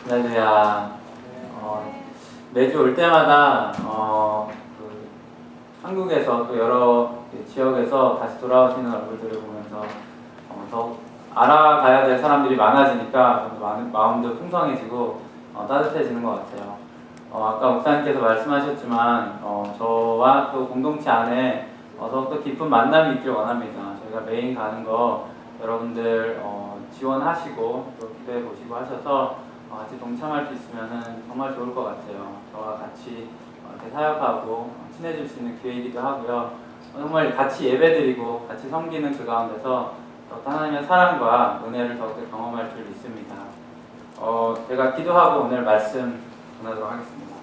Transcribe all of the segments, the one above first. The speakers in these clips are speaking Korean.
할렐루야. 매주 올 때마다 한국에서 또 여러 지역에서 다시 돌아오시는 얼굴들을 보면서 더 알아가야 될 사람들이 많아지니까 마음도 풍성해지고 따뜻해지는 것 같아요. 아까 목사님께서 말씀하셨지만 저와 또 공동체 안에 더욱더 깊은 만남이 있길 원합니다. 저희가 메인 가는 거 여러분들 지원하시고 또 기도해 보시고 하셔서 같이 동참할 수 있으면 정말 좋을 것 같아요. 저와 같이 이렇게 사역하고 친해질 수 있는 기회이기도 하고요. 정말 같이 예배드리고 같이 섬기는 그 가운데서 하나님의 사랑과 은혜를 더욱더 경험할 줄 믿습니다. 제가 기도하고 오늘 말씀 전하도록 하겠습니다.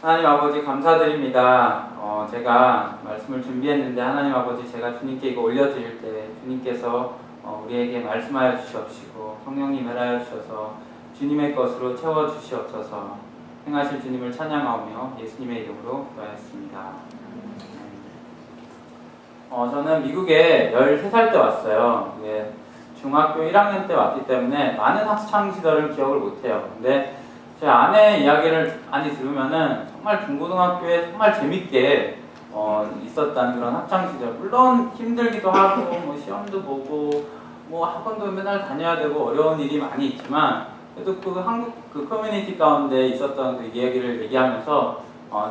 하나님 아버지 감사드립니다. 제가 말씀을 준비했는데 하나님 아버지 제가 주님께 이거 올려드릴 때 주님께서 우리에게 말씀하여 주시옵시고 성령님 일하여 주셔서 주님의 것으로 채워주시옵소서. 행하실 주님을 찬양하며 예수님의 이름으로 기도하였습니다. 저는 미국에 13살 때 왔어요. 중학교 1학년 때 왔기 때문에 많은 학창시절을 기억을 못해요. 근데 제 아내 이야기를 많이 들으면은 정말 중고등학교에 정말 재밌게 있었다는 그런 학창시절. 물론 힘들기도 하고 뭐 시험도 보고 뭐 학원도 맨날 다녀야 되고 어려운 일이 많이 있지만 그래도 그 한국 그 커뮤니티 가운데 있었던 그 이야기를 얘기하면서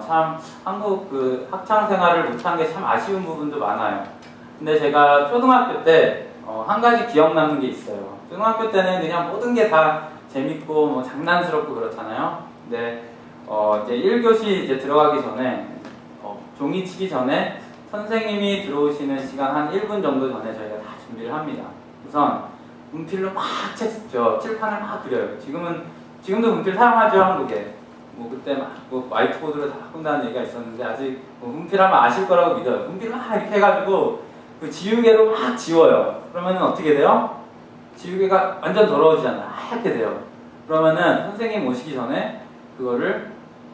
참 한국 그 학창 생활을 못한 게 참 아쉬운 부분도 많아요. 근데 제가 초등학교 때 한 가지 기억나는 게 있어요. 초등학교 때는 그냥 모든 게 다 재밌고 뭐 장난스럽고 그렇잖아요. 근데 이제 1교시 이제 들어가기 전에 종이 치기 전에 선생님이 들어오시는 시간 한 1분 정도 전에 저희가 다 준비를 합니다. 우선 분필로 막 칠판을 막 그려요. 지금도 분필 사용하죠, 한국에. 뭐 그때 막 뭐 화이트보드로 다 바꾼다는 얘기가 있었는데 아직 뭐 분필하면 아실 거라고 믿어요. 분필 막 이렇게 해가지고 그 지우개로 막 지워요. 그러면은 어떻게 돼요? 지우개가 완전 더러워지잖아요. 하얗게 돼요. 그러면은 선생님 오시기 전에 그거를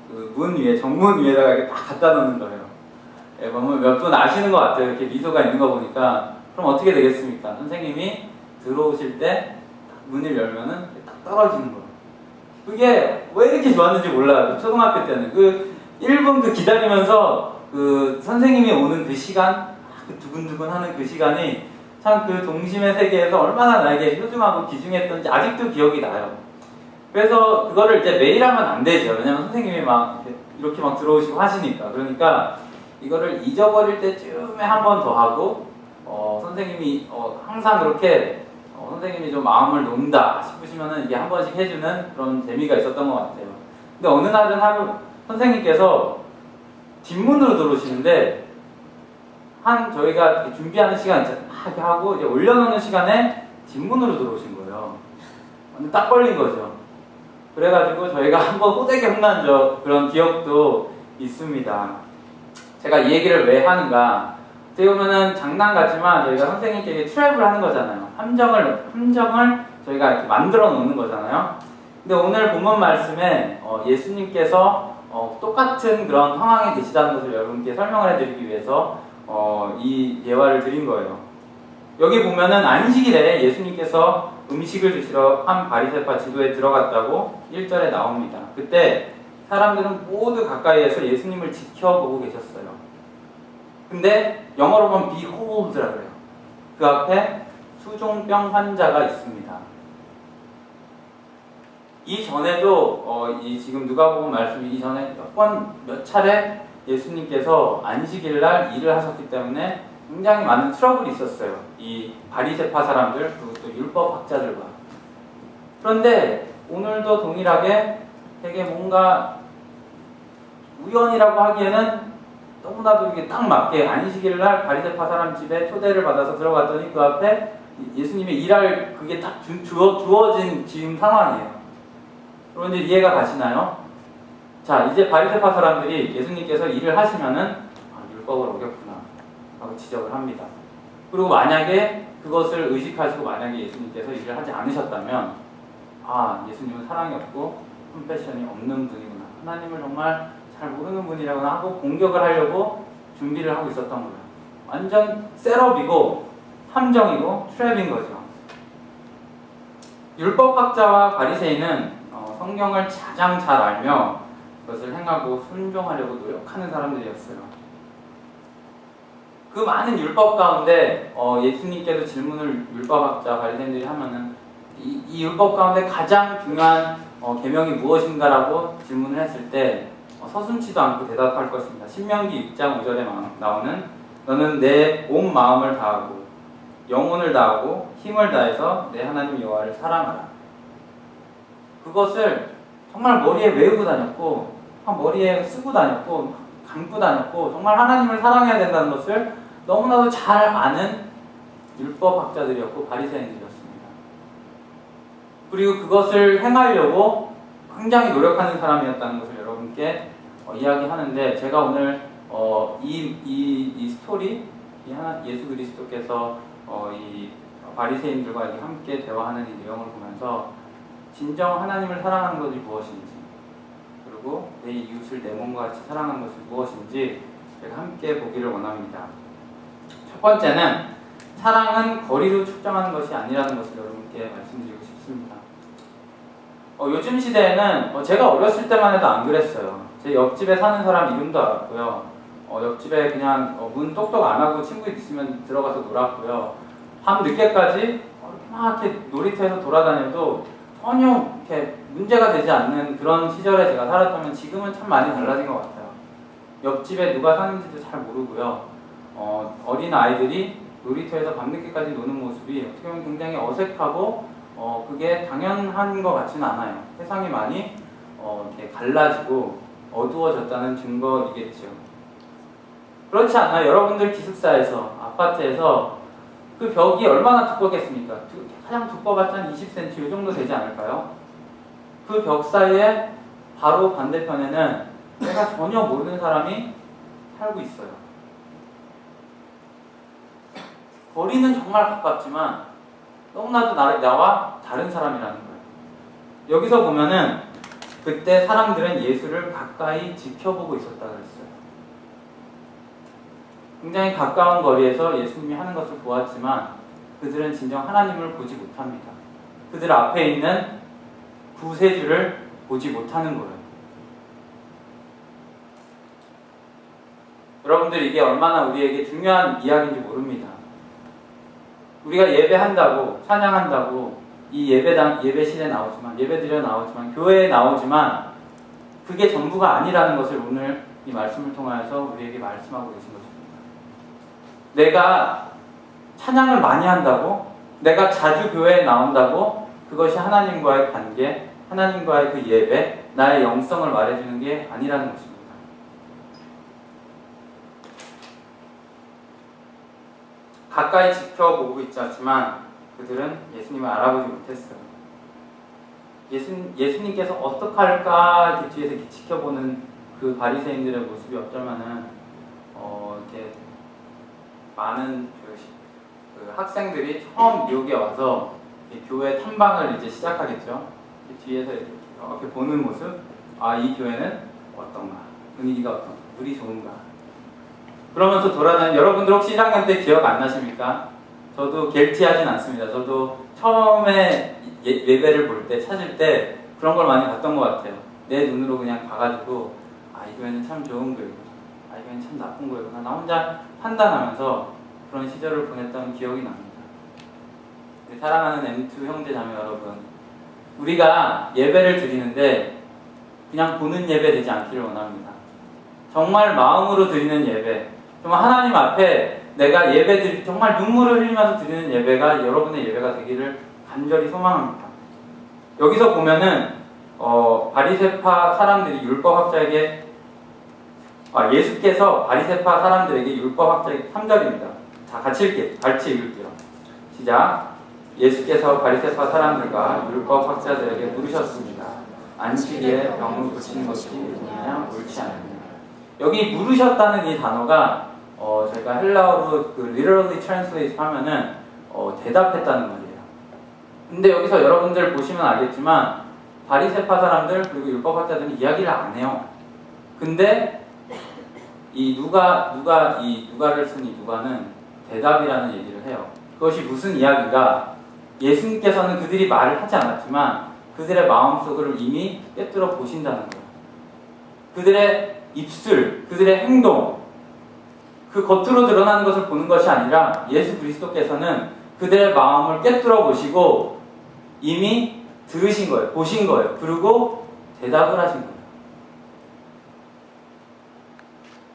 그 문 위에 정문 위에다가 이렇게 딱 갖다 놓는 거예요. 몇 분 아시는 것 같아요. 이렇게 미소가 있는 거 보니까. 그럼 어떻게 되겠습니까? 선생님이 들어오실 때 문을 열면은 딱 떨어지는 거예요. 그게 왜 이렇게 좋았는지 몰라요. 초등학교 때는 그 1분 그 기다리면서 그 선생님이 오는 그 시간, 그 두근두근 하는 그 시간이 참 그 동심의 세계에서 얼마나 나에게 소중하고 귀중했던지 아직도 기억이 나요. 그래서 그거를 이제 매일 하면 안 되죠. 왜냐면 선생님이 막 이렇게 막 들어오시고 하시니까. 그러니까 이거를 잊어버릴 때쯤에 한 번 더 하고 선생님이 항상 그렇게 선생님이 좀 마음을 놓는다 싶으시면은 이게 한 번씩 해주는 그런 재미가 있었던 것 같아요. 근데 어느 날은 하루 선생님께서 뒷문으로 들어오시는데 저희가 준비하는 시간 있잖아요. 막 이렇게 하고 이제 올려놓는 시간에 뒷문으로 들어오신 거예요. 완전 딱 걸린 거죠. 그래가지고 저희가 한번 호되게 혼난 그런 기억도 있습니다. 제가 이 얘기를 왜 하는가? 어떻게 보면은 장난 같지만 저희가 선생님께 트랩을 하는 거잖아요. 함정을 저희가 이렇게 만들어 놓는 거잖아요. 근데 오늘 본문 말씀에 예수님께서 똑같은 그런 상황에 계시다는 것을 여러분께 설명을 해드리기 위해서 이 예화를 드린 거예요. 여기 보면은 안식일에 예수님께서 음식을 드시러 한 바리새파 지도에 들어갔다고 1절에 나옵니다. 그때 사람들은 모두 가까이에서 예수님을 지켜보고 계셨어요. 근데 영어로 보면 behold라고 해요. 그 앞에 수종병 환자가 있습니다. 이전에도 지금 누가복음 말씀 이전에 몇 차례 예수님께서 안식일날 일을 하셨기 때문에 굉장히 많은 트러블이 있었어요. 이 바리새파 사람들 그리고 또 율법학자들과. 그런데 오늘도 동일하게 되게 뭔가 우연이라고 하기에는 너무나도 이게 딱 맞게 안식일날 바리새파 사람 집에 초대를 받아서 들어갔더니 그 앞에 예수님의 일할 그게 딱 주어진 지금 상황이에요. 여러분들 이해가 가시나요? 자, 이제 바리새파 사람들이 예수님께서 일을 하시면은 율법을 어겼구나 하고 지적을 합니다. 그리고 만약에 그것을 의식하시고 만약에 예수님께서 일을 하지 않으셨다면 예수님은 사랑이 없고 컴패션이 없는 분이구나, 하나님을 정말 잘 모르는 분이라고나 하고 공격을 하려고 준비를 하고 있었던 거예요. 완전 셋업이고 함정이고 트랩인 거죠. 율법학자와 바리새인은 성경을 가장 잘 알며 그것을 행하고 순종하려고 노력하는 사람들이었어요. 그 많은 율법 가운데 예수님께서 질문을 율법학자 바리새인들이 하면은 이 율법 가운데 가장 중요한 계명이 무엇인가라고 질문을 했을 때 서슴지도 않고 대답할 것입니다. 신명기 6장 5절에 나오는 너는 내 온 마음을 다하고 영혼을 다하고 힘을 다해서 내 하나님 여호와를 사랑하라. 그것을 정말 머리에 외우고 다녔고 머리에 쓰고 다녔고 감고 다녔고 정말 하나님을 사랑해야 된다는 것을 너무나도 잘 아는 율법학자들이었고 바리새인들이었습니다. 그리고 그것을 행하려고 굉장히 노력하는 사람이었다는 것을 여러분께 이야기하는데 제가 오늘 이 스토리 예수 그리스도께서 이 바리새인들과 함께 대화하는 이 내용을 보면서 진정 하나님을 사랑하는 것이 무엇인지 그리고 내 이웃을 내 몸과 같이 사랑하는 것이 무엇인지 제가 함께 보기를 원합니다. 첫 번째는 사랑은 거리로 측정하는 것이 아니라는 것을 여러분께 말씀드리고 싶습니다. 요즘 시대에는 제가 어렸을 때만 해도 안 그랬어요. 제 옆집에 사는 사람 이름도 알았고요. 옆집에 그냥 문 똑똑 안 하고 친구 있으면 들어가서 놀았고요. 밤 늦게까지 이렇게 막 이렇게 놀이터에서 돌아다녀도 전혀 이렇게 문제가 되지 않는 그런 시절에 제가 살았다면 지금은 참 많이 달라진 것 같아요. 옆집에 누가 사는지도 잘 모르고요. 어린 아이들이 놀이터에서 밤늦게까지 노는 모습이 어떻게 보면 굉장히 어색하고 그게 당연한 것 같지는 않아요. 세상이 많이 이렇게 갈라지고 어두워졌다는 증거이겠죠. 그렇지 않나요? 여러분들 기숙사에서 아파트에서 그 벽이 얼마나 두껍겠습니까? 가장 두꺼봤자 한 20cm 이 정도 되지 않을까요? 그 벽 사이에 바로 반대편에는 내가 전혀 모르는 사람이 살고 있어요. 거리는 정말 가깝지만 너무나도 나와 다른 사람이라는 거예요. 여기서 보면은 그때 사람들은 예수를 가까이 지켜보고 있었다 그랬어요. 굉장히 가까운 거리에서 예수님이 하는 것을 보았지만 그들은 진정 하나님을 보지 못합니다. 그들 앞에 있는 구세주를 보지 못하는 거예요. 여러분들 이게 얼마나 우리에게 중요한 이야기인지 모릅니다. 우리가 예배한다고 찬양한다고 이 예배실에 나오지만 예배드려 나오지만 교회에 나오지만 그게 전부가 아니라는 것을 오늘 이 말씀을 통하여서 우리에게 말씀하고 계신 것입니다. 내가 찬양을 많이 한다고 내가 자주 교회에 나온다고 그것이 하나님과의 관계 하나님과의 그 예배 나의 영성을 말해주는 게 아니라는 것입니다. 가까이 지켜보고 있지만 그들은 예수님을 알아보지 못했어요. 예수님께서 어떡할까 이렇게 뒤에서 이렇게 지켜보는 그 바리새인들의 모습이 어쩌면은 이렇게 많은 그 학생들이 처음 미국에 와서 교회 탐방을 이제 시작하겠죠. 뒤에서 이렇게 보는 모습, 이 교회는 어떤가, 분위기가 어떤가, 물이 좋은가. 그러면서 돌아다니는 여러분들 혹시 1학년 때 기억 안 나십니까? 저도 겔티하진 않습니다. 저도 처음에 예배를 볼 때, 찾을 때 그런 걸 많이 봤던 것 같아요. 내 눈으로 그냥 봐가지고 이 교회는 참 좋은 교회구나, 이 교회는 참 나쁜 교회구나. 나 혼자 판단하면서 그런 시절을 보냈던 기억이 납니다. 사랑하는 M2 형제 자매 여러분, 우리가 예배를 드리는데 그냥 보는 예배 되지 않기를 원합니다. 정말 마음으로 드리는 예배, 정말 하나님 앞에 내가 정말 눈물을 흘리면서 드리는 예배가 여러분의 예배가 되기를 간절히 소망합니다. 여기서 보면은 바리새파 사람들이 율법학자에게 예수께서 바리새파 사람들에게 율법학자에게 3절입니다. 자, 같이 읽을게요. 시작. 예수께서 바리새파 사람들과 율법학자들에게 물으셨습니다. 안식일에 병을 고치는 것이 옳으냐 옳지 않느냐. 여기 물으셨다는 이 단어가 저희가 헬라어로 그 literally translate 하면은 대답했다는 말이에요. 근데 여기서 여러분들 보시면 알겠지만 바리새파 사람들 그리고 율법학자들은 이야기를 안 해요. 근데 이 누가를 쓴 이 누가는 대답이라는 얘기를 해요. 그것이 무슨 이야기가 예수님께서는 그들이 말을 하지 않았지만 그들의 마음속을 이미 꿰뚫어 보신다는 거예요. 그들의 입술, 그들의 행동, 그 겉으로 드러나는 것을 보는 것이 아니라 예수 그리스도께서는 그들의 마음을 꿰뚫어 보시고 이미 들으신 거예요. 보신 거예요. 그리고 대답을 하신 거예요.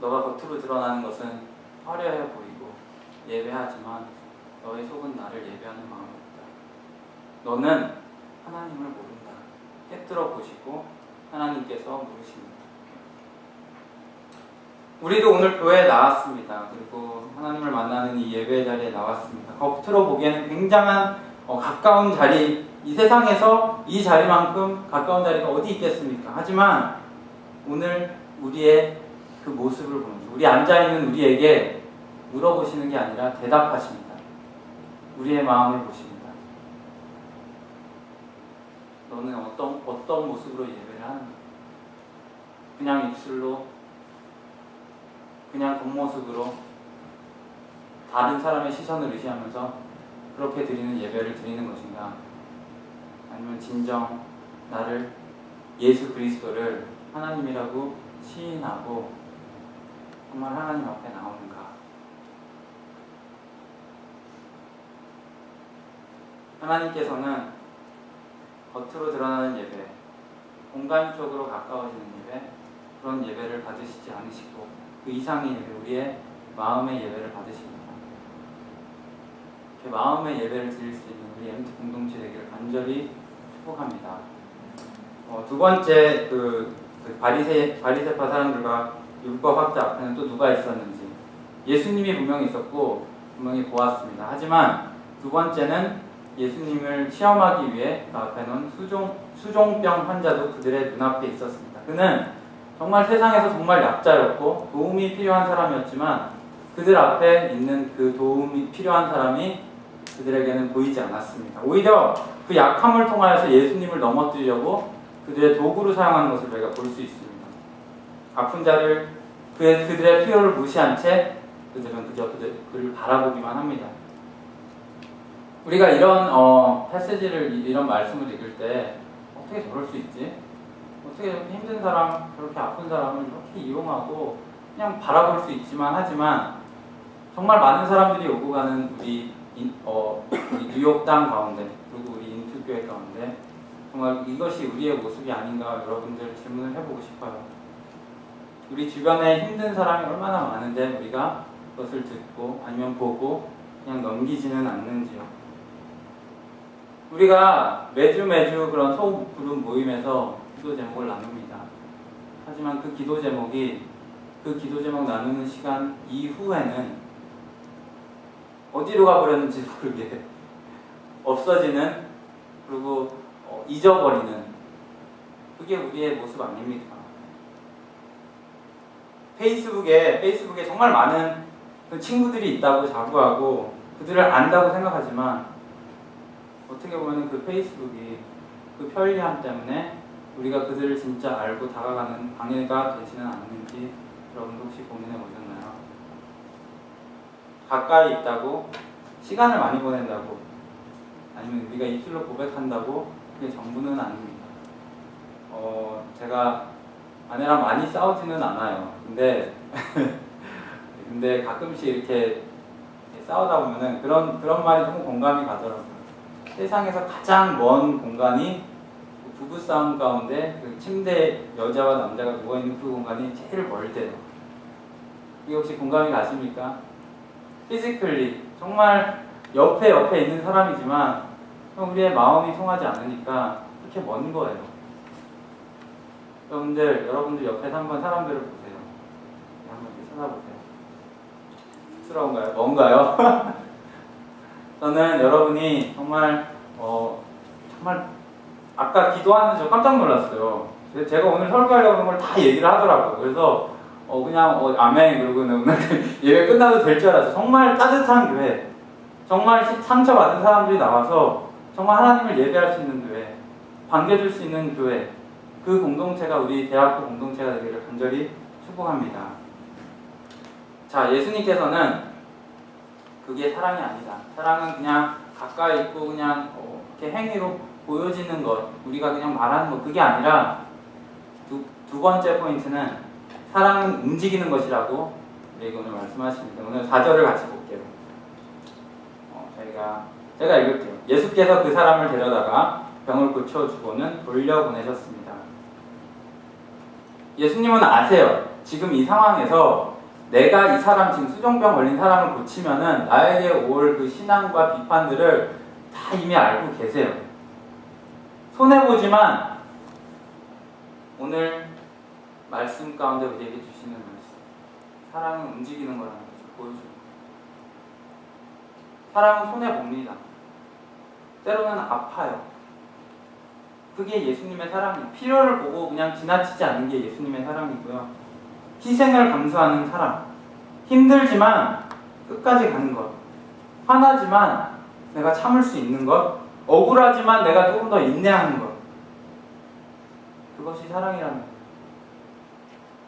너가 겉으로 드러나는 것은 화려해 보이고 예배하지만 너의 속은 나를 예배하는 마음이 없다. 너는 하나님을 모른다. 꿰뚫어 보시고 하나님께서 물으십니다. 우리도 오늘 교회에 나왔습니다. 그리고 하나님을 만나는 이 예배 자리에 나왔습니다. 겉으로 보기에는 굉장한 가까운 자리, 이 세상에서 이 자리만큼 가까운 자리가 어디 있겠습니까? 하지만 오늘 우리의 그 모습을 보면서 우리 앉아있는 우리에게 물어보시는 게 아니라 대답하십니다. 우리의 마음을 보십니다. 너는 어떤 모습으로 예배를 하는가? 그냥 입술로, 그냥 겉모습으로 다른 사람의 시선을 의지하면서 그렇게 드리는 예배를 드리는 것인가? 아니면 진정 나를, 예수 그리스도를 하나님이라고 시인하고 정말 하나님 앞에 나오는가? 하나님께서는 겉으로 드러나는 예배, 공간적으로 가까워지는 예배, 그런 예배를 받으시지 않으시고 그 이상의 예배, 우리의 마음의 예배를 받으십니다. 이렇게 마음의 예배를 드릴 수 있는 우리 MT 공동체 되기를 간절히 축복합니다. 두 번째, 바리새파 사람들과 율법학자 앞에는 또 누가 있었는지, 예수님이 분명히 있었고 분명히 보았습니다. 하지만 두 번째는 예수님을 시험하기 위해 그 앞에 놓은 수종병 환자도 그들의 눈앞에 있었습니다. 그는 정말 세상에서 정말 약자였고 도움이 필요한 사람이었지만 그들 앞에 있는 그 도움이 필요한 사람이 그들에게는 보이지 않았습니다. 오히려 그 약함을 통하여서 예수님을 넘어뜨리려고 그들의 도구로 사용하는 것을 저희가 볼 수 있습니다. 아픈 자를, 그들의 필요를 무시한 채 그들은 그저 그를 바라보기만 합니다. 우리가 이런 패시지를, 이런 말씀을 읽을 때 어떻게 저럴 수 있지? 어떻게 저렇게 힘든 사람, 저렇게 아픈 사람을 이렇게 이용하고 그냥 바라볼 수 있지만, 하지만 정말 많은 사람들이 오고 가는 우리 뉴욕 땅 가운데, 그리고 우리 인투교회 가운데 정말 이것이 우리의 모습이 아닌가 여러분들 질문을 해보고 싶어요. 우리 주변에 힘든 사람이 얼마나 많은데 우리가 그것을 듣고 아니면 보고 그냥 넘기지는 않는지요. 우리가 매주 그런 소그룹 모임에서 기도 제목을 나눕니다. 하지만 그 기도 제목 나누는 시간 이후에는 어디로 가버렸는지 모르게 없어지는, 그리고 잊어버리는, 그게 우리의 모습 아닙니까? 페이스북에 정말 많은 친구들이 있다고 자부하고 그들을 안다고 생각하지만 어떻게 보면 그 페이스북이 그 편리함 때문에 우리가 그들을 진짜 알고 다가가는 방해가 되지는 않는지 여러분도 혹시 고민해 보셨나요? 가까이 있다고, 시간을 많이 보낸다고, 아니면 우리가 입술로 고백한다고 그게 전부는 아닙니다. 제가 아내랑 많이 싸우지는 않아요. 근데 가끔씩 이렇게 싸우다 보면은 그런 말이 조금 공감이 가더라고요. 세상에서 가장 먼 공간이 부부싸움 가운데 그 침대에 여자와 남자가 누워있는 그 공간이 제일 멀대요. 이게 혹시 공감이 가십니까? 피지컬리 정말 옆에 있는 사람이지만 우리의 마음이 통하지 않으니까 그렇게 먼 거예요. 여러분들 옆에서 한번 사람들을 보세요. 한번 찾아보세요. 쑥스러운가요? 뭔가요? 저는 여러분이 정말 아까 기도하는 저 깜짝 놀랐어요. 제가 오늘 설교하려고 하는 걸 다 얘기를 하더라고요. 그래서 그냥 아멘 그러고 오늘 예배 끝나도 될 줄 알았어요. 정말 따뜻한 교회, 정말 상처받은 사람들이 나와서 정말 하나님을 예배할 수 있는 교회, 반겨줄 수 있는 교회, 그 공동체가 우리 대학교 공동체가 되기를 간절히 축복합니다. 자, 예수님께서는 그게 사랑이 아니다. 사랑은 그냥 가까이 있고 그냥 이렇게 행위로 보여지는 것, 우리가 그냥 말하는 것, 그게 아니라 두 번째 포인트는 사랑은 움직이는 것이라고 우리에게 오늘 말씀하십니다. 오늘 4절을 같이 볼게요. 제가 읽을게요. 예수께서 그 사람을 데려다가 병을 고쳐주고는 돌려보내셨습니다. 예수님은 아세요. 지금 이 상황에서 내가 이 사람, 지금 수종병 걸린 사람을 고치면은 나에게 올 그 신앙과 비판들을 다 이미 알고 계세요. 손해보지만 오늘 말씀 가운데 우리에게 주시는 말씀, 사랑은 움직이는 거라는 것을 보여줍니다. 사랑은 손해봅니다. 때로는 아파요. 그게 예수님의 사랑이에요. 필요를 보고 그냥 지나치지 않는 게 예수님의 사랑이고요. 희생을 감수하는 사랑, 힘들지만 끝까지 가는 것, 화나지만 내가 참을 수 있는 것, 억울하지만 내가 조금 더 인내하는 것, 그것이 사랑이라는 거예요.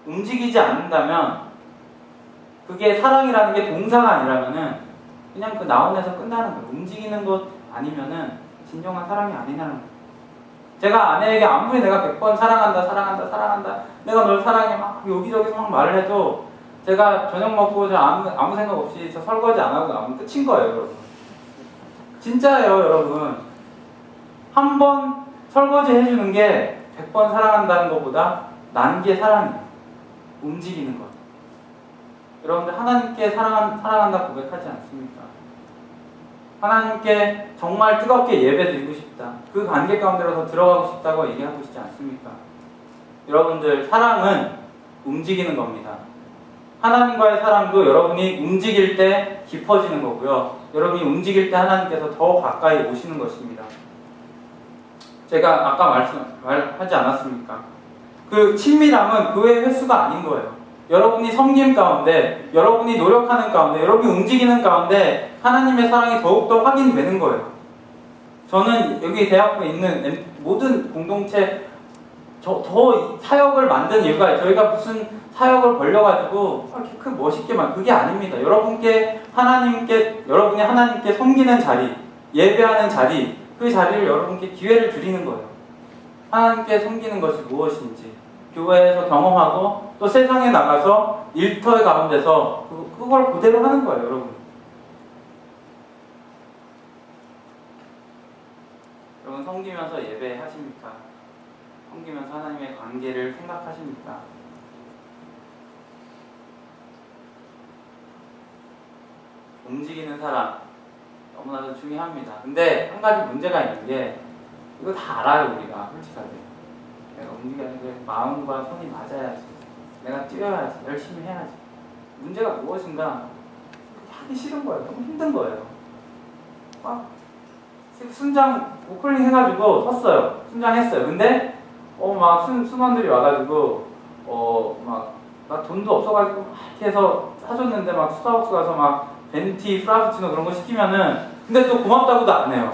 움직이지 않는다면, 그게 사랑이라는 게 동사가 아니라면은 그냥 그 나온에서 끝나는 거예요. 움직이는 것 아니면은 진정한 사랑이 아니라는 거예요. 제가 아내에게 아무리 내가 100번 사랑한다 내가 널 사랑해 막 여기저기서 막 말을 해도 제가 저녁 먹고 아무 생각 없이 저 설거지 안 하고 나면 끝인 거예요, 여러분. 진짜예요, 여러분. 한 번 설거지 해주는 게 100번 사랑한다는 것보다 난 게 사랑이에요. 움직이는 것. 여러분들 하나님께 사랑한다 고백하지 않습니까? 하나님께 정말 뜨겁게 예배드리고 싶다. 그 관계 가운데로 더 들어가고 싶다고 얘기하고 싶지 않습니까? 여러분들 사랑은 움직이는 겁니다. 하나님과의 사랑도 여러분이 움직일 때 깊어지는 거고요. 여러분이 움직일 때 하나님께서 더 가까이 오시는 것입니다. 제가 아까 말하지 않았습니까? 그 친밀함은 그 외의 횟수가 아닌 거예요. 여러분이 섬김 가운데, 여러분이 노력하는 가운데, 여러분이 움직이는 가운데 하나님의 사랑이 더욱더 확인되는 거예요. 저는 여기 대학부에 있는 모든 공동체 더 사역을 만든 이유가 저희가 무슨 사역을 벌려가지고 이렇게 멋있게만, 그게 아닙니다. 여러분이 하나님께 섬기는 자리, 예배하는 자리, 그 자리를 여러분께 기회를 드리는 거예요. 하나님께 섬기는 것이 무엇인지 교회에서 경험하고 또 세상에 나가서 일터 가운데서 그걸 그대로 하는 거예요, 여러분. 여러분 섬기면서 예배하십니까? 섬기면서 하나님의 관계를 생각하십니까? 움직이는 사람 너무나도 중요합니다. 근데 한 가지 문제가 있는 게 이거 다 알아요, 우리가 솔직하게. 내가 움직여야 돼. 마음과 손이 맞아야지. 내가 뛰어야지. 열심히 해야지. 문제가 무엇인가? 하기 싫은 거예요. 너무 힘든 거예요. 막 순장 우클링 해가지고 섰어요. 순장했어요. 근데 막 순원들이 와가지고 나 돈도 없어가지고 막 이렇게 해서 사줬는데 막 스타벅스 가서 막 벤티, 프라푸치노 그런 거 시키면은 근데 또 고맙다고도 안 해요.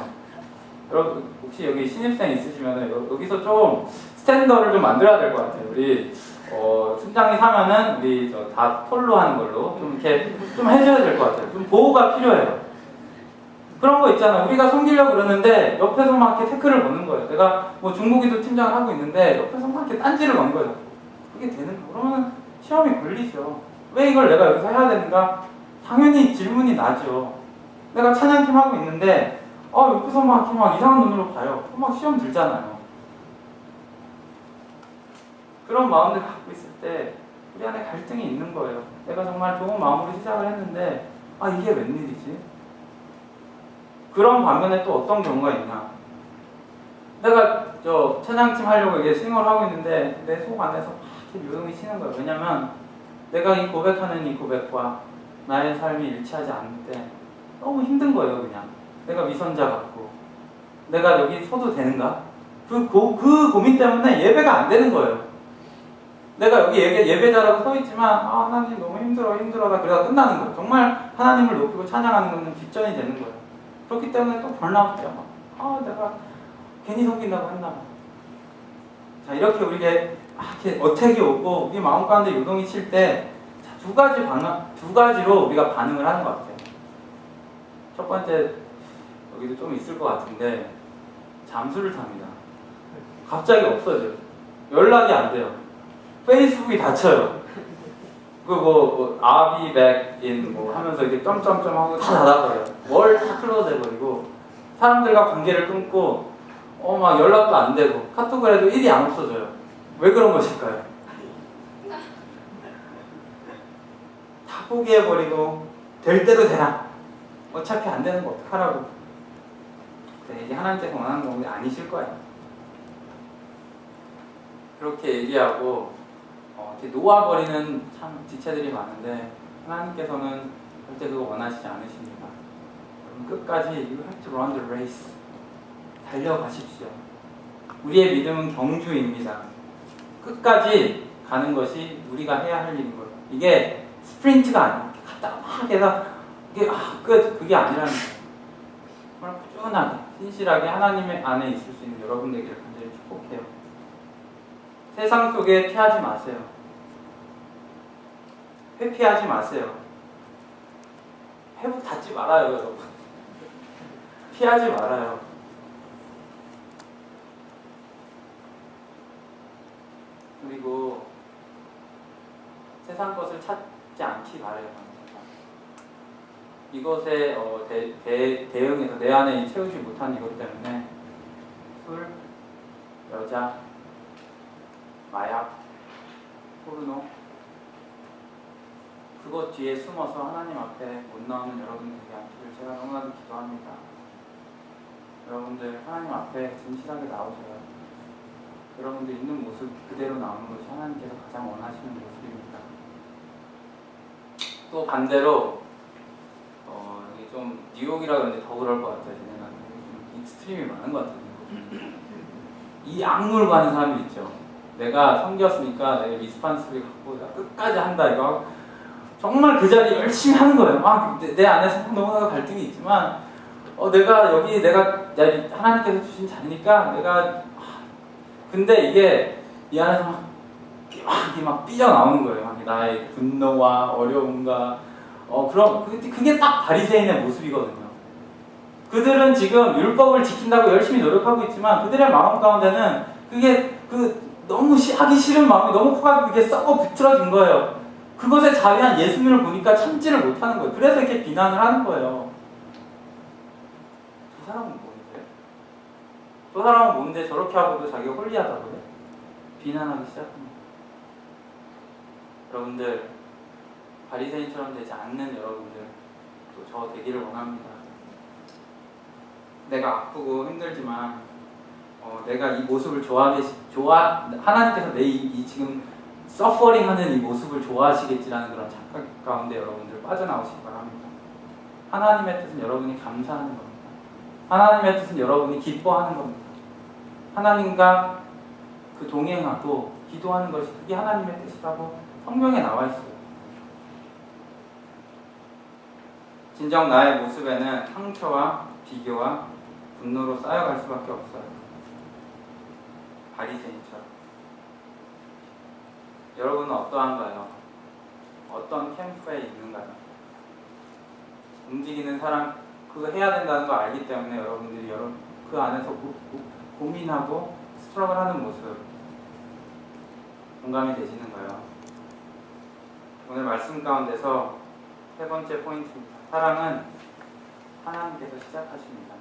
여러분 혹시 여기 신입생 있으시면은 여기서 좀 스탠더를 좀 만들어야 될 것 같아요. 우리 순장이 사면은 우리 다 톨로 하는 걸로 좀 이렇게 좀 해줘야 될 것 같아요. 좀 보호가 필요해요. 그런 거 있잖아. 우리가 섬기려고 그러는데 옆에서 막 이렇게 태클을 거는 거예요. 내가 뭐 중고기도 팀장을 하고 있는데 옆에서 막 이렇게 딴지를 거는 거예요. 그게 되는 거. 그러면 시험이 걸리죠. 왜 이걸 내가 여기서 해야 되는가? 당연히 질문이 나죠. 내가 찬양팀 하고 있는데 옆에서 막 이상한 눈으로 봐요. 막 시험 들잖아요. 그런 마음들 갖고 있을 때 우리 안에 갈등이 있는 거예요. 내가 정말 좋은 마음으로 시작을 했는데 이게 웬일이지? 그런 반면에 또 어떤 경우가 있나? 내가 찬양팀 하려고 이게 싱어를 하고 있는데 내 속 안에서 막 이렇게 요동이 치는 거예요. 왜냐면 내가 이 고백하는 이 고백과 나의 삶이 일치하지 않을 때 너무 힘든 거예요. 그냥 내가 위선자 같고 내가 여기 서도 되는가? 그 고민 때문에 예배가 안 되는 거예요. 내가 여기 예배자라고 서 있지만 하나님 너무 힘들어다 그러다 끝나는 거예요. 정말 하나님을 높이고 찬양하는 것은 뒷전이 되는 거예요. 그렇기 때문에 또 번아웃 돼요. 내가 괜히 섬긴다고 했나 봐. 자, 이렇게 우리에게 이렇게 어택이 오고 우리 마음 가운데 요동이 칠 때 두 가지로 우리가 반응을 하는 것 같아요. 첫 번째, 여기도 좀 있을 것 같은데 잠수를 탑니다. 갑자기 없어져요. 연락이 안 돼요. 페이스북이 닫혀요. I'll be back in 하면서 이렇게 점점점 하고 다 닫아버려요. 뭘 다 클로즈 해버리고 사람들과 관계를 끊고 막 연락도 안 되고 카톡을 해도 일이 안 없어져요. 왜 그런 것일까요? 다 포기해버리고 될 대로 되라. 어차피 안 되는 거 어떡하라고. 이게 하나님께서 원하는 건 아니실 거예요. 그렇게 얘기하고 이렇게 놓아버리는 참 지체들이 많은데 하나님께서는 절대 그거 원하시지 않으십니다. 여러분 끝까지 You have to run the race. 달려가십시오. 우리의 믿음은 경주입니다. 끝까지 가는 것이 우리가 해야 할 일인 거예요. 이게 스프린트가 아니에요. 갔다가 막 해서 이게 끝 그게 아니라는 거예요. 정말 꾸준하게 신실하게 하나님의 안에 있을 수 있는 여러분 되기를 간절히 축복해요. 세상 속에 피하지 마세요. 회피하지 마세요. 회복 닫지 말아요, 여러분. 피하지 말아요. 그리고 세상 것을 찾지 않기 바래요. 이것에 대응해서 내 안에 채우지 못한 이것 때문에 술, 여자, 마약, 포르노 그것 뒤에 숨어서 하나님 앞에 못 나오는 여러분들 되지 않기를 제가 너무나도 기도합니다. 여러분들 하나님 앞에 진실하게 나오세요. 여러분들 있는 모습 그대로 나오는 것이 하나님께서 가장 원하시는 모습입니다. 또 반대로 이게 좀 뉴욕이라 그런지 더 그럴 것 같아요. 제 생각에 좀 익스트림이 많은 것 같아요. 이 악물고 하는 사람이 있죠. 내가 섬겼으니까 내가 리스판스를 갖고 끝까지 한다 이거 정말 그 자리 열심히 하는 거예요. 막 내 안에서 너무나 갈등이 있지만 내가 하나님께서 주신 자리니까 근데 이게 이 안에서 막 삐져나오는 거예요. 막 나의 분노와 어려움과 그럼 그게 딱 바리새인의 모습이거든요. 그들은 지금 율법을 지킨다고 열심히 노력하고 있지만 그들의 마음 가운데는 그게 너무 하기 싫은 마음이 너무 커가지고 이게 썩어 비틀어진 거예요. 그것에 자리한 예수님을 보니까 참지를 못하는 거예요. 그래서 이렇게 비난을 하는 거예요. 저 사람은 뭔데? 저 사람은 뭔데 저렇게 하고도 자기가 홀리하다고 해? 비난하기 시작합니다. 여러분들 바리새인처럼 되지 않는 여러분들 또 저 되기를 원합니다. 내가 아프고 힘들지만 내가 이 모습을 하나님께서 내 이 지금 서퍼링하는 이 모습을 좋아하시겠지라는 그런 착각 가운데 여러분들 빠져나오시기 바랍니다. 하나님의 뜻은 여러분이 감사하는 겁니다. 하나님의 뜻은 여러분이 기뻐하는 겁니다. 하나님과 동행하고 기도하는 것이 그게 하나님의 뜻이라고 성경에 나와 있어요. 진정 나의 모습에는 상처와 비교와 분노로 쌓여갈 수밖에 없어요. 바리새인처럼. 여러분은 어떠한가요? 어떤 캠프에 있는가요? 움직이는 사람, 그거 해야 된다는 거 알기 때문에 여러분들이 그 안에서 고민하고 스트럭을 하는 모습 공감이 되시는가요? 오늘 말씀 가운데서 세 번째 포인트입니다. 사랑은 하나님께서 시작하십니다.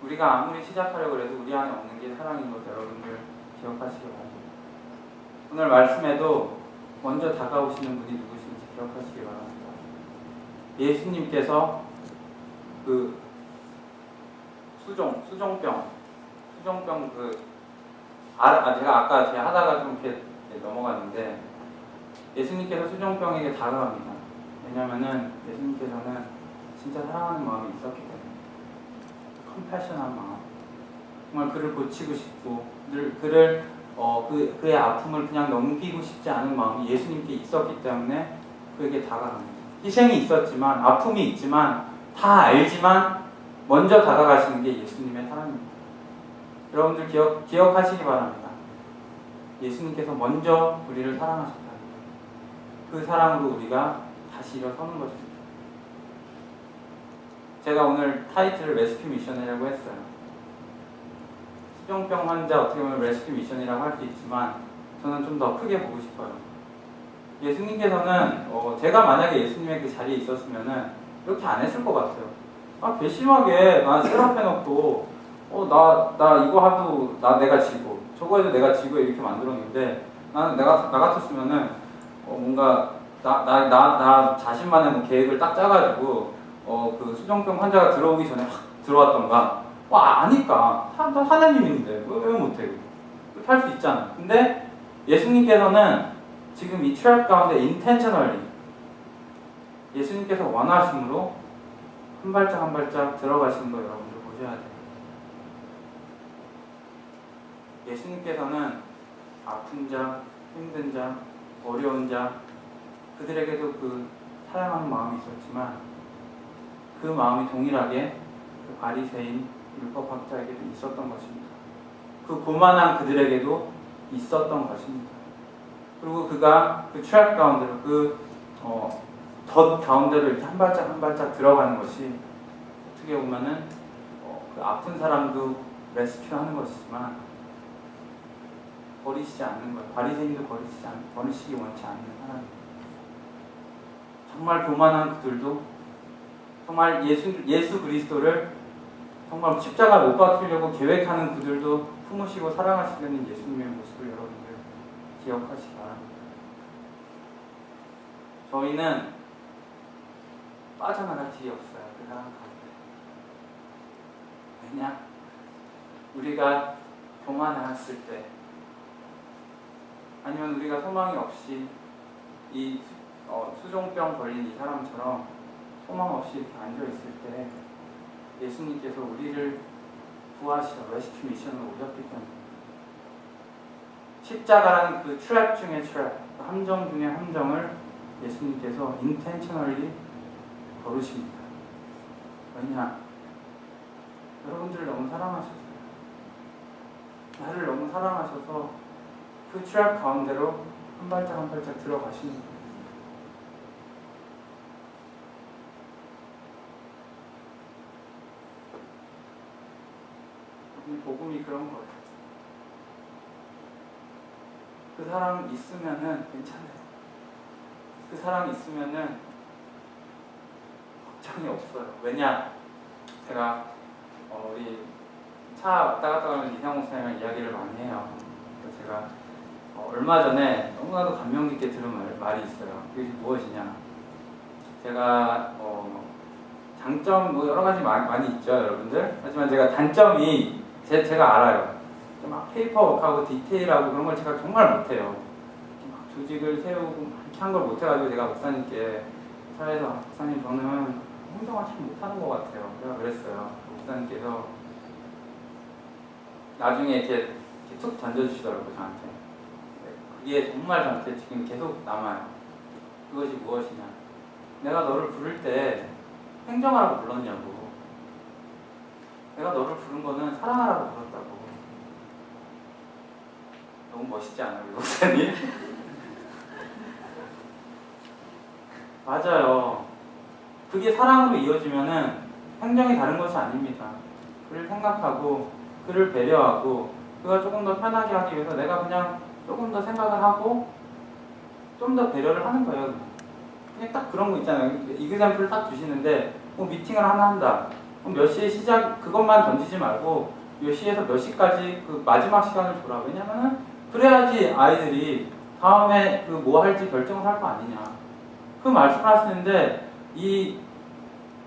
우리가 아무리 시작하려고 해도 우리 안에 없는 게 사랑인 것 여러분들 기억하시기 바랍니다. 오늘 말씀에도 먼저 다가오시는 분이 누구신지 기억하시기 바랍니다. 예수님께서 수종병 제가 아까 하다가 좀 이렇게 넘어갔는데 예수님께서 수종병에게 다가갑니다. 왜냐하면은 예수님께서는 진짜 사랑하는 마음이 있었기 때문에 컴패션한 마음, 정말 그를 고치고 싶고 그의 아픔을 그냥 넘기고 싶지 않은 마음이 예수님께 있었기 때문에 그에게 다가갑니다. 희생이 있었지만 아픔이 있지만 다 알지만 먼저 다가가시는 게 예수님의 사랑입니다. 여러분들 기억하시기 바랍니다. 예수님께서 먼저 우리를 사랑하셨다. 그 사랑으로 우리가 다시 일어서는 것입니다. 제가 오늘 타이틀을 레스큐 미션이라고 했어요. 수종병 환자 어떻게 보면 레스큐 미션이라고 할 수 있지만 저는 좀 더 크게 보고 싶어요. 예수님께서는 제가 만약에 예수님의 그 자리에 있었으면은 이렇게 안 했을 것 같아요. 괘씸하게 나 셋업해놓고 나 이거 하도 내가 지고 저거 해도 내가 지고 이렇게 만들었는데 나는 나 같았으면은 뭔가 나 자신만의 뭐 계획을 딱 짜가지고 그 수종병 환자가 들어오기 전에 확 들어왔던가 아니까 하나님인데 왜 못해? 그렇게 할 수 있잖아. 근데 예수님께서는 지금 이 트랩 가운데 intentionally 예수님께서 원하심으로 한 발짝 한 발짝 들어가시는 거 여러분들 보셔야 돼요. 예수님께서는 아픈 자, 힘든 자, 어려운 자 그들에게도 그 사랑하는 마음이 있었지만 그 마음이 동일하게 그 바리새인 율법학자에게도 있었던 것입니다. 그 고만한 그들에게도 있었던 것입니다. 그리고 그가 그 트랩 가운데로 덫 가운데로 이렇게 한 발짝 한 발짝 들어가는 것이 어떻게 보면은 그 아픈 사람도 레스큐하는 것이지만 버리시지 않는 거예요. 바리새인도 버리시기 원치 않는 하나님. 정말 교만한 그들도 정말 예수 그리스도를 정말 십자가를 못 박히려고 계획하는 그들도 품으시고 사랑하시려는 예수님의 모습을 여러분들 기억하시기 바랍니다. 저희는 빠져나갈 길이 없어요. 그 사람 가운데. 왜냐? 우리가 교만했을 때 아니면 우리가 소망이 없이 이 수종병 걸린 이 사람처럼 소망 없이 이렇게 앉아있을 때 예수님께서 우리를 구하시러 레스큐 미션으로 오셨기 때문에 십자가라는 그 트랩 중에 트랩, 함정 중에 함정을 예수님께서 intentionally 걸으십니다. 왜냐? 여러분들을 너무 사랑하셨어요. 나를 너무 사랑하셔서 그 트랩 가운데로 한 발짝 한 발짝 들어가시는 거예요. 복음이 그런 거예요. 그 사랑 있으면은 괜찮아요. 그 사랑 있으면은 걱정이 없어요. 왜냐? 제가 우리 차 왔다 갔다 하면 이상호 선생님이랑 이야기를 많이 해요. 그래서 제가 얼마 전에 너무나도 감명 깊게 들은 말이 있어요. 그것이 무엇이냐? 제가 장점 여러 가지 많이 있죠, 여러분들. 하지만 제가 단점이 제가 알아요. 막 페이퍼워크하고 디테일하고 그런 걸 제가 정말 못해요. 막 조직을 세우고 이렇게 한 걸 못해가지고 제가 목사님께 차에서 목사님 저는 행동을 참 못하는 것 같아요. 제가 그랬어요. 목사님께서 나중에 이렇게 툭 던져주시더라고요, 저한테. 그게 정말 저한테 지금 계속 남아요. 그것이 무엇이냐? 내가 너를 부를 때 행정하라고 불렀냐고. 내가 너를 부른 거는 사랑하라고 불렀다고. 너무 멋있지 않아요, 목사님? 맞아요. 그게 사랑으로 이어지면은 행정이 다른 것이 아닙니다. 그를 생각하고 그를 배려하고 그가 조금 더 편하게 하기 위해서 내가 그냥 조금 더 생각을 하고 좀 더 배려를 하는 거예요. 그냥 딱 그런 거 있잖아요. 이그샘플을 딱 주시는데 뭐 미팅을 하나 한다. 그럼 몇 시에 시작 그것만 던지지 말고 몇 시에서 몇 시까지 그 마지막 시간을 줘라. 왜냐면은 그래야지 아이들이 다음에 그 뭐 할지 결정을 할 거 아니냐. 그 말씀을 하시는데 이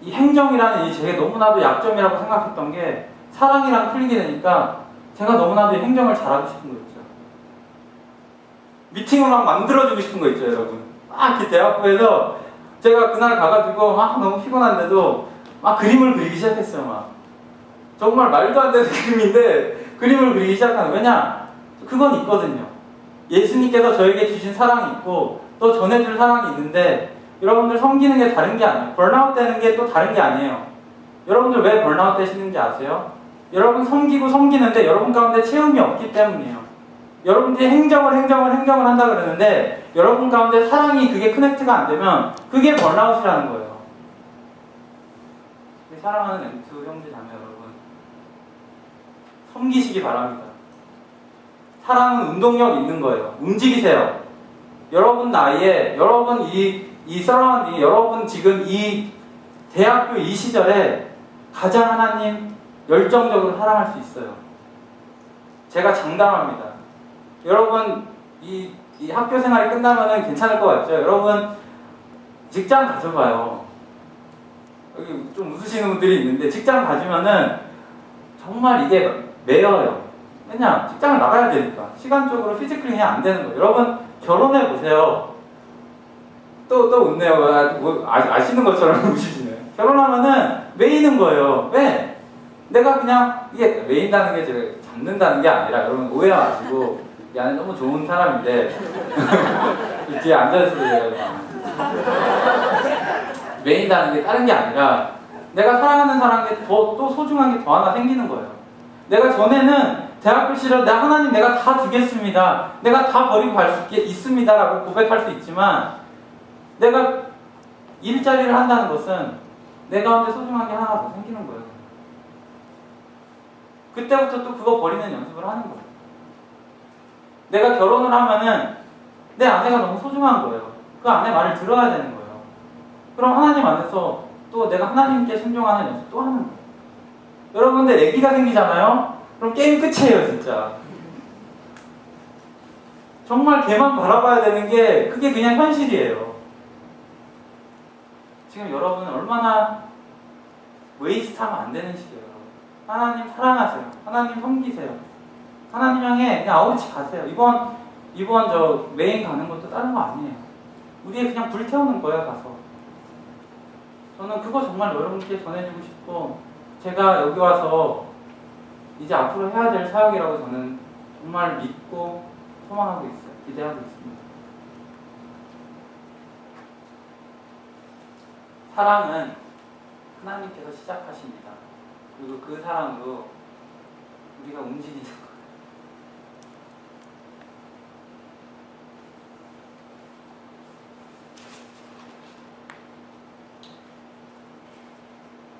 행정이라는 이 제게 너무나도 약점이라고 생각했던 게 사랑이랑 풀리게 되니까 제가 너무나도 행정을 잘하고 싶은 거 있죠. 미팅을 막 만들어주고 싶은 거 있죠, 여러분. 막 이렇게 대학교에서 제가 그날 가가지고 너무 피곤한데도 막 그림을 그리기 시작했어요. 막 정말 말도 안 되는 그림인데 그림을 그리기 시작하는. 왜냐? 그건 있거든요. 예수님께서 저에게 주신 사랑이 있고 또 전해줄 사랑이 있는데 여러분들 섬기는 게 다른 게 아니에요. 번아웃 되는 게 또 다른 게 아니에요. 여러분들 왜 번아웃 되시는지 아세요? 여러분 섬기는데 여러분 가운데 체험이 없기 때문이에요. 여러분들이 행정을 한다 그러는데 여러분 가운데 사랑이 그게 커넥트가 안 되면 그게 번아웃이라는 거예요. 사랑하는 M2 형제 자매 여러분, 섬기시기 바랍니다. 사랑은 운동력 있는 거예요. 움직이세요. 여러분 나이에, 여러분 이 서라운딩, 여러분 지금 이 대학교 이 시절에 가장 하나님 열정적으로 사랑할 수 있어요. 제가 장담합니다. 여러분 이 학교 생활이 끝나면은 괜찮을 것 같죠? 여러분 직장 가져봐요. 여기 좀 웃으시는 분들이 있는데 직장 가지면은 정말 이게 매여요. 왜냐? 직장을 나가야 되니까. 시간적으로 피지컬이 그냥 안 되는 거예요. 여러분 결혼해 보세요. 또 웃네요. 아시는 것처럼 웃으시네요. 결혼하면은 매이는 거예요. 왜? 내가 그냥 이게 매인다는 게 제가 잡는다는 게 아니라, 여러분 오해 마시고, 이 안에 너무 좋은 사람인데 뒤에 앉아있어도 제가 매인다는 게 다른 게 아니라, 내가 사랑하는 사람에게 또 소중한 게 더 하나 생기는 거예요. 내가 전에는 대학교 시절 하나님 내가 다 주겠습니다, 내가 다 버리고 갈 수 있습니다 라고 고백할 수 있지만, 내가 일자리를 한다는 것은 내 가운데 소중한 게 하나 더 생기는 거예요. 그때부터 또 그거 버리는 연습을 하는 거예요. 내가 결혼을 하면은 내 아내가 너무 소중한 거예요. 그 아내 말을 들어야 되는 거예요. 그럼 하나님 안에서 또 내가 하나님께 순종하는 연습 또 하는 거예요. 여러분들 애기가 생기잖아요? 그럼 게임 끝이에요, 진짜. 정말 걔만 바라봐야 되는 게 그게 그냥 현실이에요. 지금 여러분은 얼마나 웨이스트하면 안 되는 시기예요. 하나님 사랑하세요. 하나님 섬기세요. 하나님 향해 그냥 아우리치 가세요. 이번 저 메인 가는 것도 다른 거 아니에요. 우리의 그냥 불태우는 거예요, 가서. 저는 그거 정말 여러분께 전해주고 싶고, 제가 여기 와서 이제 앞으로 해야 될 사역이라고 저는 정말 믿고 소망하고 있어요. 기대하고 있습니다. 사랑은 하나님께서 시작하십니다. 그리고 그 사랑으로 우리가 움직이는 거예요.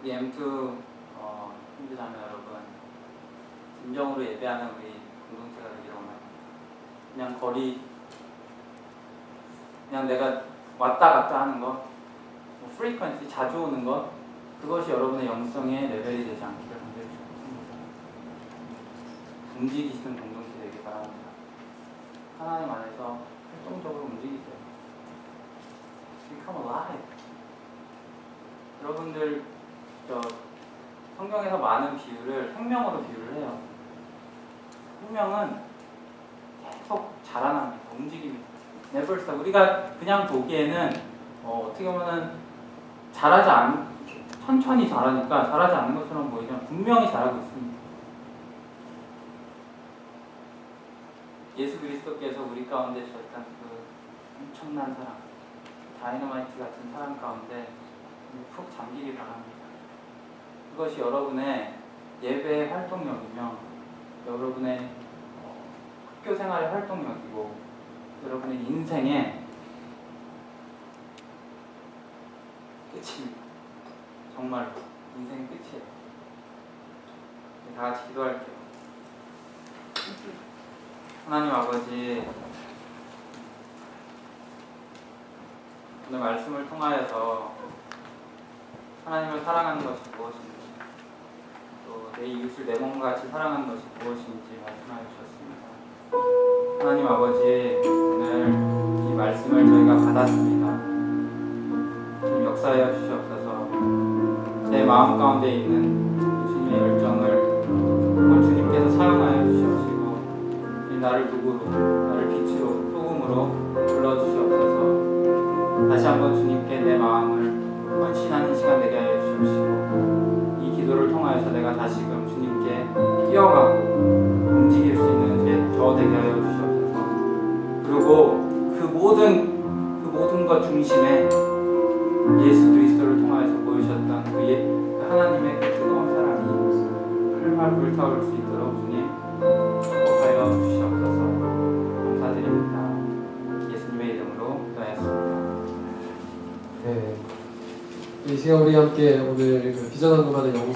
우리 M2 형제자매 여러분, 진정으로 예배하는 우리 공동체가 되기를 원합니다. 그냥 그냥 내가 왔다 갔다 하는 것, 프리퀀시 자주 오는 것, 그것이 여러분의 영성의 레벨이 되지 않기를 간절히 축복합니다. 움직이시는 공동체 되길 바랍니다. 하나님 안에서 활동적으로 움직이세요. Become alive. 여러분들 성경에서 많은 비유를 생명으로 비유를 해요. 생명은 계속 자라납니다. 움직입니다. Never stop. 우리가 그냥 보기에는 어떻게 보면은 천천히 자라니까 자라지 않는 것처럼 보이지만 분명히 자라고 있습니다. 예수 그리스도께서 우리 가운데 주셨던 그 엄청난 사랑, 다이너마이트 같은 사랑 가운데 푹 잠기기 바랍니다. 그것이 여러분의 예배의 활동력이며 여러분의 학교 생활의 활동력이고 여러분의 인생의 끝입니다. 정말 인생의 끝이에요. 다 같이 기도할게요. 하나님 아버지, 오늘 말씀을 통하여서 하나님을 사랑하는 것이 무엇인지, 또 내 이웃을 내 몸과 같이 사랑하는 것이 무엇인지 말씀하여 주셨습니다. 하나님 아버지, 오늘 이 말씀을 저희가 받았습니다. 주님 역사하여 주시옵소서. 제 마음 가운데 있는 주님의 열정을 주님께서 사용하여 주시옵시고, 주님 나를 도구로, 나를 빛으로, 소금으로 불러주시옵소서. 다시 한번 주님께 내 마음을 헌신하는 시간 되게 하여 주시옵시고, 이 기도를 통하여서 내가 다시금 주님께 뛰어가고 움직일 수 있는 저 되게 하여 주시옵소서. 그리고 그 모든 것 중심에 예수 그리스도를 통하여서 보이셨던 그 하나님의 그 뜨거운 사랑이 활활 불타올 수 있도록 주님 축복하여 주시옵소서. 감사드립니다. 예수님의 이름으로 기도하였습니다. 네. 이 시간 우리 함께 오늘 그 비전항공하는 영상